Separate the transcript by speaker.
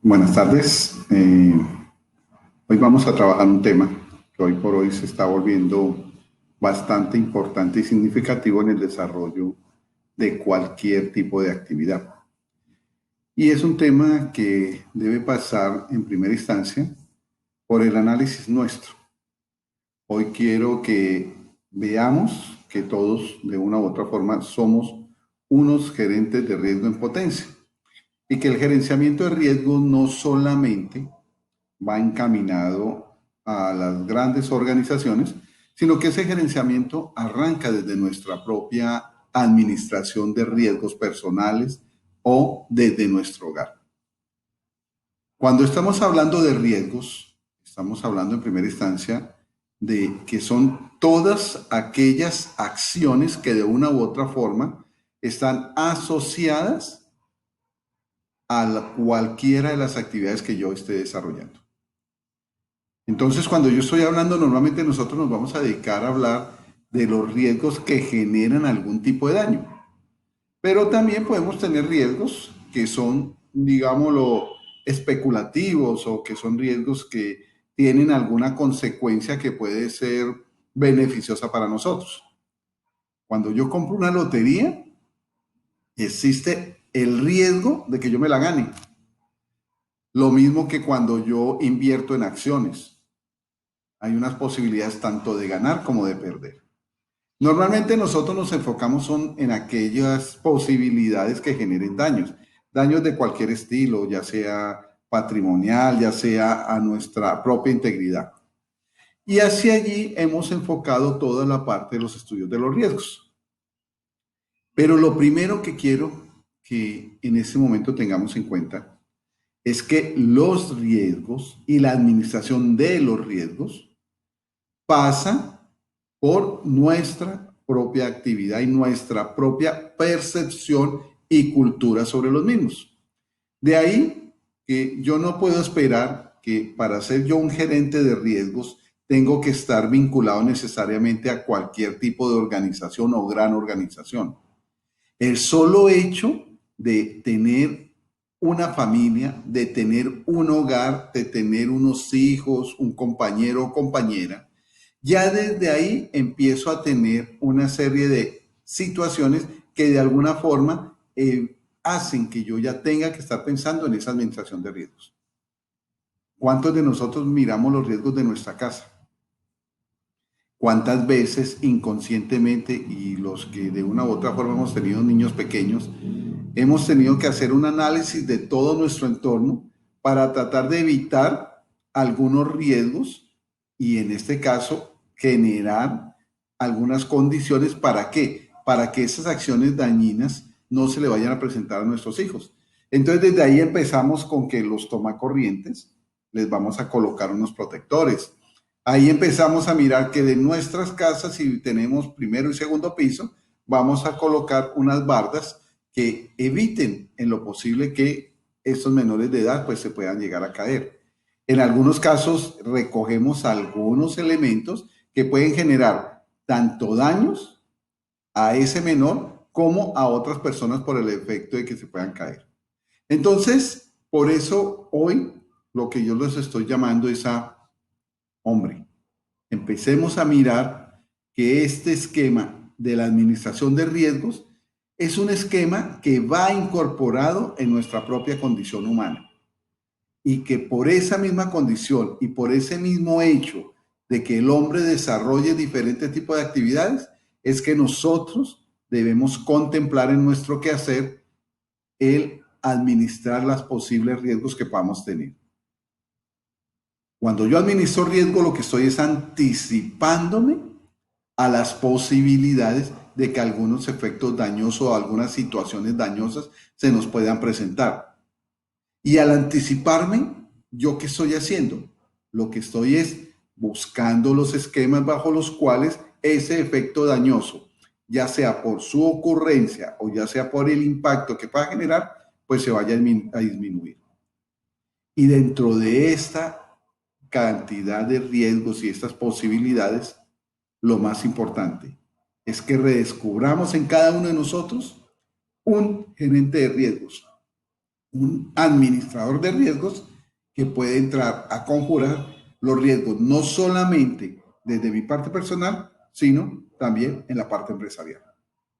Speaker 1: Buenas tardes. Hoy vamos a trabajar un tema que hoy por hoy se está volviendo bastante importante y significativo en el desarrollo de cualquier tipo de actividad. Y es un tema que debe pasar en primera instancia por el análisis nuestro. Hoy quiero que veamos que todos de una u otra forma somos unos gerentes de riesgo en potencia y que el gerenciamiento de riesgo no solamente va encaminado a las grandes organizaciones, sino que ese gerenciamiento arranca desde nuestra propia administración de riesgos personales o desde nuestro hogar. Cuando estamos hablando de riesgos, estamos hablando en primera instancia de que son todas aquellas acciones que de una u otra forma están asociadas a cualquiera de las actividades que yo esté desarrollando. Entonces, cuando yo estoy hablando, normalmente nosotros nos vamos a dedicar a hablar de los riesgos que generan algún tipo de daño. Pero también podemos tener riesgos que son, digámoslo, especulativos o que son riesgos que tienen alguna consecuencia que puede ser beneficiosa para nosotros. Cuando yo compro una lotería, existe el riesgo de que yo me la gane. Lo mismo que cuando yo invierto en acciones. Hay unas posibilidades tanto de ganar como de perder. Normalmente nosotros nos enfocamos son en aquellas posibilidades que generen daños, daños de cualquier estilo, ya sea patrimonial, ya sea a nuestra propia integridad. Y hacia allí hemos enfocado toda la parte de los estudios de los riesgos. Pero lo primero que quiero que en ese momento tengamos en cuenta es que los riesgos y la administración de los riesgos pasa por nuestra propia actividad y nuestra propia percepción y cultura sobre los mismos. De ahí que yo no puedo esperar que para ser yo un gerente de riesgos tengo que estar vinculado necesariamente a cualquier tipo de organización o gran organización. El solo hecho de tener una familia, de tener un hogar, de tener unos hijos, un compañero o compañera, ya desde ahí empiezo a tener una serie de situaciones que de alguna forma hacen que yo ya tenga que estar pensando en esa administración de riesgos. ¿Cuántos de nosotros miramos los riesgos de nuestra casa? ¿Cuántas veces inconscientemente y los que de una u otra forma hemos tenido niños pequeños, hemos tenido que hacer un análisis de todo nuestro entorno para tratar de evitar algunos riesgos y en este caso generar algunas condiciones para qué? Para que esas acciones dañinas no se le vayan a presentar a nuestros hijos. Entonces desde ahí empezamos con que los tomacorrientes les vamos a colocar unos protectores. Ahí empezamos a mirar que de nuestras casas, si tenemos primero y segundo piso, vamos a colocar unas bardas que eviten en lo posible que estos menores de edad pues se puedan llegar a caer. En algunos casos recogemos algunos elementos que pueden generar tanto daños a ese menor como a otras personas por el efecto de que se puedan caer. Entonces, por eso hoy lo que yo les estoy llamando es a, hombre, empecemos a mirar que este esquema de la administración de riesgos es un esquema que va incorporado en nuestra propia condición humana y que por esa misma condición y por ese mismo hecho de que el hombre desarrolle diferentes tipos de actividades, es que nosotros debemos contemplar en nuestro quehacer el administrar los posibles riesgos que podamos tener. Cuando yo administro riesgo, lo que estoy es anticipándome a las posibilidades de que algunos efectos dañosos o algunas situaciones dañosas se nos puedan presentar. Y al anticiparme, ¿yo qué estoy haciendo? Lo que estoy es buscando los esquemas bajo los cuales ese efecto dañoso, ya sea por su ocurrencia o ya sea por el impacto que pueda generar, pues se vaya a disminuir. Y dentro de esta cantidad de riesgos y estas posibilidades, lo más importante es que redescubramos en cada uno de nosotros un gerente de riesgos. un administrador de riesgos que puede entrar a conjurar los riesgos, no solamente desde mi parte personal, sino también en la parte empresarial.